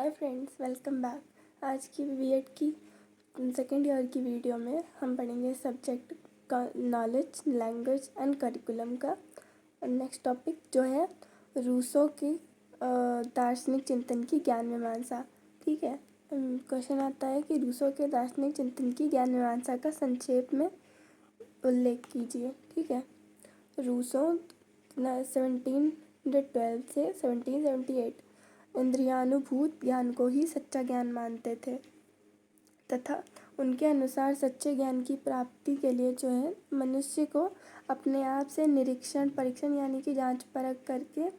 Hi friends, welcome back. आज की BEd की सेकेंड ईयर की वीडियो में हम पढ़ेंगे सब्जेक्ट का नॉलेज, लैंग्वेज एंड करिकुलम का नेक्स्ट टॉपिक जो है रूसो की दार्शनिक चिंतन की ज्ञान मीमांसा। ठीक है, क्वेश्चन आता है कि रूसो के दार्शनिक चिंतन की ज्ञान मीमांसा का संक्षेप में उल्लेख कीजिए। ठीक है, रूसो 1712 से 1778 इंद्रियानुभूत ज्ञान को ही सच्चा ज्ञान मानते थे तथा उनके अनुसार सच्चे ज्ञान की प्राप्ति के लिए जो है मनुष्य को अपने आप से निरीक्षण परीक्षण यानी कि जांच परख करके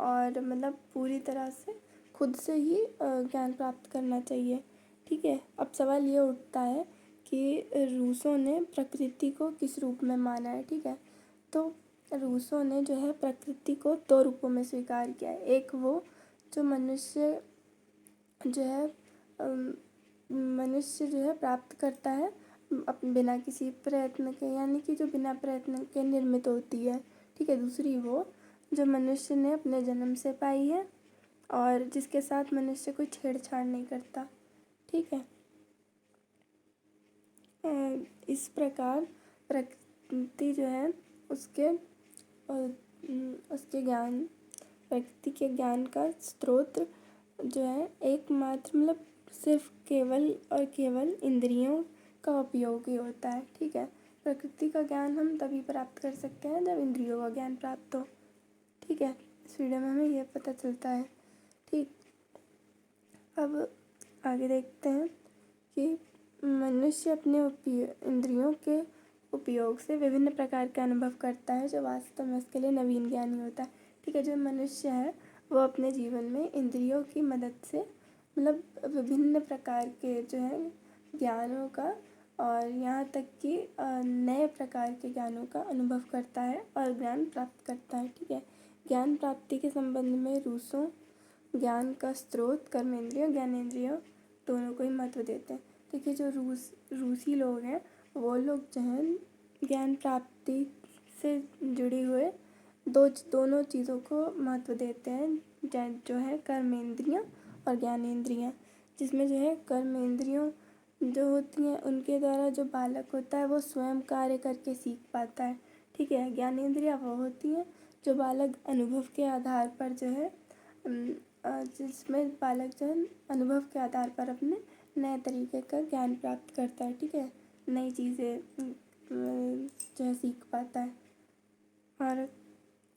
और मतलब पूरी तरह से खुद से ही ज्ञान प्राप्त करना चाहिए। ठीक है, अब सवाल ये उठता है कि रूसो ने प्रकृति को किस रूप में माना है। ठीक है, तो रूसो ने जो है प्रकृति को दो रूपों में स्वीकार किया है। एक वो जो मनुष्य जो है प्राप्त करता है बिना किसी प्रयत्न के, यानी कि जो बिना प्रयत्न के निर्मित होती है। ठीक है, दूसरी वो जो मनुष्य ने अपने जन्म से पाई है और जिसके साथ मनुष्य कोई छेड़छाड़ नहीं करता। ठीक है, इस प्रकार प्रकृति जो है उसके ज्ञान प्रकृति के ज्ञान का स्रोत जो है एकमात्र मतलब सिर्फ केवल और केवल इंद्रियों का उपयोग ही होता है। ठीक है, प्रकृति का ज्ञान हम तभी प्राप्त कर सकते हैं जब इंद्रियों का ज्ञान प्राप्त हो। ठीक है, इस वीडियो में हमें यह पता चलता है। ठीक, अब आगे देखते हैं कि मनुष्य अपने इंद्रियों के उपयोग से विभिन्न प्रकार के अनुभव करता है जो वास्तव में उसके लिए नवीन ज्ञान ही होता है। ठीक है, जो मनुष्य है वो अपने जीवन में इंद्रियों की मदद से मतलब विभिन्न प्रकार के जो है ज्ञानों का और यहाँ तक कि नए प्रकार के ज्ञानों का अनुभव करता है और ज्ञान प्राप्त करता है। ठीक है, ज्ञान प्राप्ति के संबंध में रूसो ज्ञान का स्रोत कर्मेंद्रिय ज्ञानेंद्रिय दोनों को ही महत्व देते हैं। देखिए, जो रूसी लोग हैं वो लोग जो हैं ज्ञान प्राप्ति से जुड़े हुए दोनों चीज़ों को महत्व देते हैं, जो है कर्मेंद्रियाँ और ज्ञानेंद्रियाँ। जिसमें जो है कर्मेंद्रियों जो होती हैं उनके द्वारा जो बालक होता है वो स्वयं कार्य करके सीख पाता है। ठीक है, ज्ञानेंद्रियाँ वो होती हैं जो बालक अनुभव के आधार पर जो है जिसमें बालक जो है अनुभव के आधार पर अपने नए तरीके का ज्ञान प्राप्त करता है। ठीक है, नई चीज़ें जो है सीख पाता है और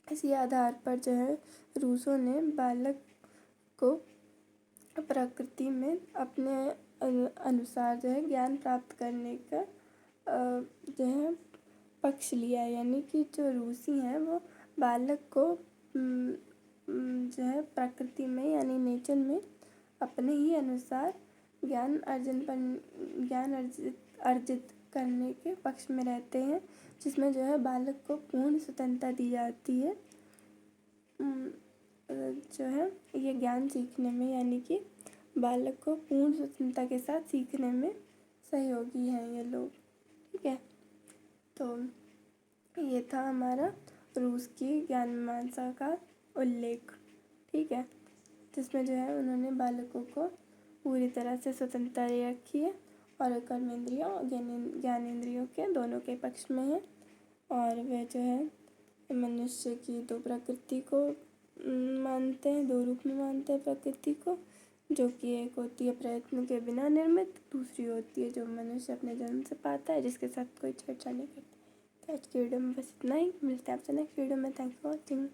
इसी आधार पर जो है रूसो ने बालक को प्रकृति में अपने अनुसार जो है ज्ञान प्राप्त करने का जो है पक्ष लिया है। यानी कि जो रूसी हैं वो बालक को जो है प्रकृति में यानी नेचर में अपने ही अनुसार ज्ञान अर्जित करने के पक्ष में रहते हैं, जिसमें जो है बालक को पूर्ण स्वतंत्रता दी जाती है जो है ये ज्ञान सीखने में, यानी कि बालक को पूर्ण स्वतंत्रता के साथ सीखने में सहयोगी हैं ये लोग। ठीक है, तो ये था हमारा रूस की ज्ञान मीमांसा का उल्लेख। ठीक है, जिसमें जो है उन्होंने बालकों को पूरी तरह से स्वतंत्रता रखी है और कर्मेंद्रियों और ज्ञानेंद्रियों के दोनों के पक्ष में है और वे जो है मनुष्य की दो प्रकृति को मानते हैं, दो रूप में मानते हैं प्रकृति को, जो कि एक होती है प्रयत्न के बिना निर्मित, दूसरी होती है जो मनुष्य अपने जन्म से पाता है जिसके साथ कोई छेड़छाड़ नहीं करता। तो आज की वीडियो में बस इतना ही, मिलते हैं आपसे नेक्स्ट वीडियो में। Thanks for watching.